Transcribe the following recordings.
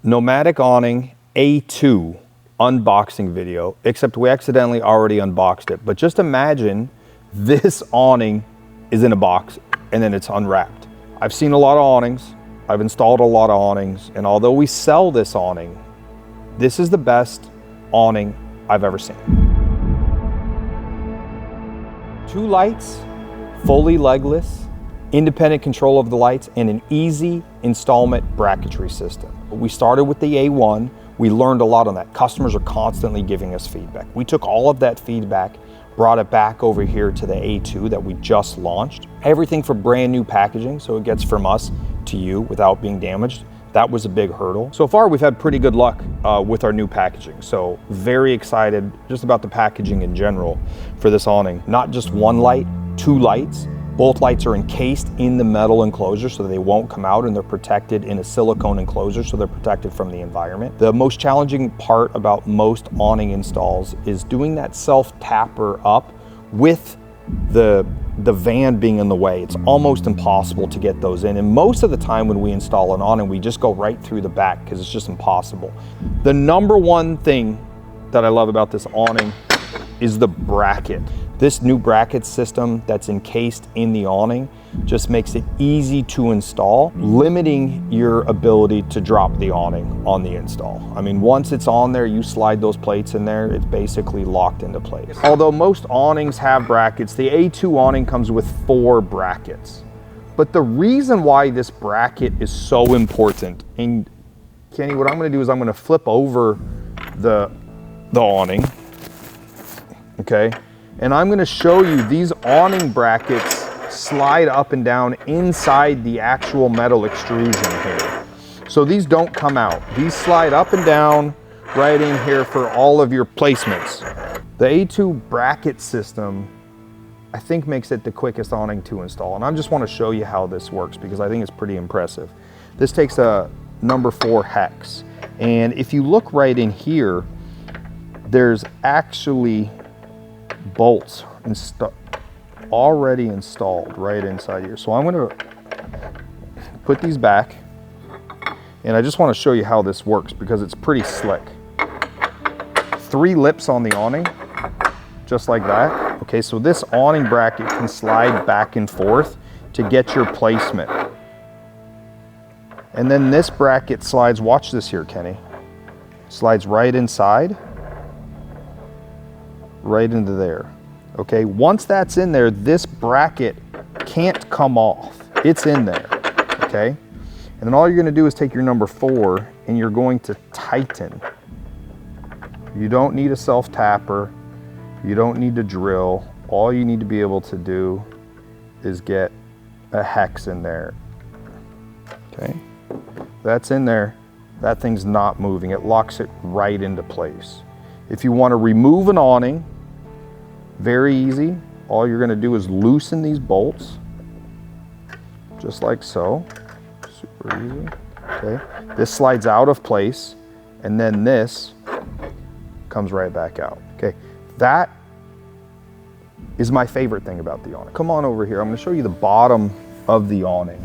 Nomadic Awning A2 unboxing video, except we accidentally already unboxed it. But just imagine this awning is in a box and then it's unwrapped. I've seen a lot of awnings, I've installed a lot of awnings, and although we sell this awning, this is the best awning I've ever seen. 2 lights, fully legless, independent control of the lights, and an easy installment bracketry system. We started with the A1. We learned a lot on that. Customers are constantly giving us feedback. We took all of that feedback, brought it back over here to the A2 that we just launched. Everything for brand new packaging, so it gets from us to you without being damaged. That was a big hurdle. So far, we've had pretty good luck with our new packaging. So very excited just about the packaging in general for this awning. Not just 1 light, 2 lights. Both lights are encased in the metal enclosure so they won't come out, and they're protected in a silicone enclosure so they're protected from the environment. The most challenging part about most awning installs is doing that self-tapper up with the van being in the way. It's almost impossible to get those in, and most of the time when we install an awning, we just go right through the back because it's just impossible. The number one thing that I love about this awning is the bracket. This new bracket system that's encased in the awning just makes it easy to install, limiting your ability to drop the awning on the install. I mean, once it's on there, you slide those plates in there, it's basically locked into place. Although most awnings have brackets, the A2 awning comes with 4 brackets. But the reason why this bracket is so important, and Kenny, what I'm gonna do is I'm gonna flip over the awning, okay? And I'm gonna show you these awning brackets slide up and down inside the actual metal extrusion here. So these don't come out. These slide up and down right in here for all of your placements. The A2 bracket system, I think, makes it the quickest awning to install. And I just wanna show you how this works because I think it's pretty impressive. This takes a number 4 hex. And if you look right in here, there's actually bolts already installed right inside here. So I'm going to put these back, and I just want to show you how this works because it's pretty slick. 3 lips on the awning, just like that. Okay, so this awning bracket can slide back and forth to get your placement. And then this bracket slides, watch this here, Kenny, slides right inside, right into there. Okay, once that's in there, this bracket can't come off. It's in there, okay? And then all you're gonna do is take your number 4 and you're going to tighten. You don't need a self-tapper. You don't need to drill. All you need to be able to do is get a hex in there, okay? That's in there. That thing's not moving. It locks it right into place. If you wanna remove an awning, very easy. All you're gonna do is loosen these bolts, just like so. Super easy, okay? This slides out of place, and then this comes right back out, okay? That is my favorite thing about the awning. Come on over here, I'm gonna show you the bottom of the awning.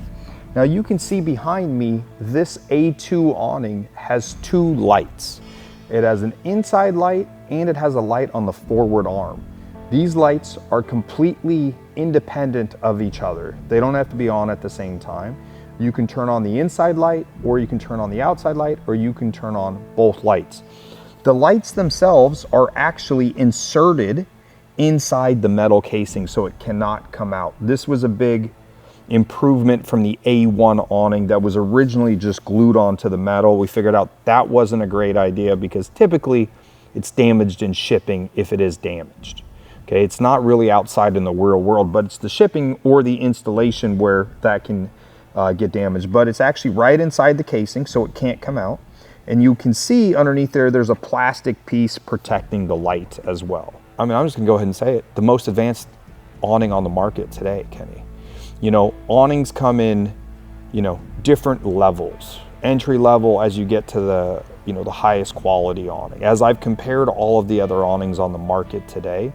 Now you can see behind me, this A2 awning has 2 lights. It has an inside light and it has a light on the forward arm. These lights are completely independent of each other. They don't have to be on at the same time. You can turn on the inside light, or you can turn on the outside light, or you can turn on both lights. The lights themselves are actually inserted inside the metal casing so it cannot come out. This was a big improvement from the A1 awning that was originally just glued onto the metal. We figured out that wasn't a great idea because typically it's damaged in shipping if it is damaged. Okay, it's not really outside in the real world, but it's the shipping or the installation where that can get damaged. But it's actually right inside the casing, so it can't come out. And you can see underneath there, there's a plastic piece protecting the light as well. I mean, I'm just gonna go ahead and say it. The most advanced awning on the market today, Kenny. You know, awnings come in, you know, different levels. Entry level as you get to the, you know, the highest quality awning. As I've compared all of the other awnings on the market today,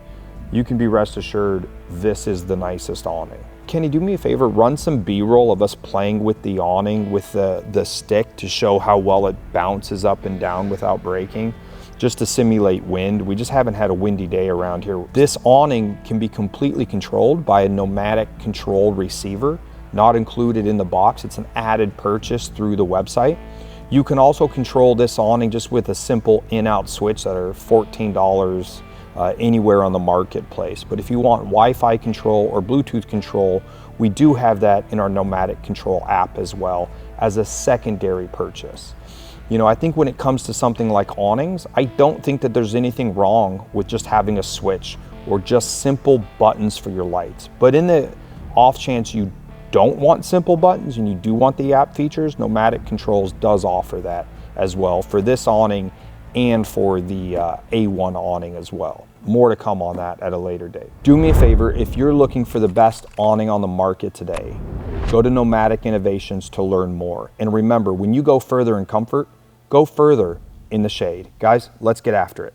you can be rest assured this is the nicest awning. Kenny, do me a favor, run some B-roll of us playing with the awning with the stick to show how well it bounces up and down without breaking, just to simulate wind. We just haven't had a windy day around here. This awning can be completely controlled by a Nomadic control receiver, not included in the box. It's an added purchase through the website. You can also control this awning just with a simple in-out switch that are $14 anywhere on the marketplace. But if you want Wi-Fi control or Bluetooth control, we do have that in our Nomadic Control app as well as a secondary purchase. You know, I think when it comes to something like awnings, I don't think that there's anything wrong with just having a switch or just simple buttons for your lights. But in the off chance you don't want simple buttons and you do want the app features, Nomadic Controls does offer that as well for this awning and for the A1 awning as well. More to come on that at a later date. Do me a favor, if you're looking for the best awning on the market today, go to Nomadic Innovations to learn more. And remember, when you go further in comfort, go further in the shade. Guys, let's get after it.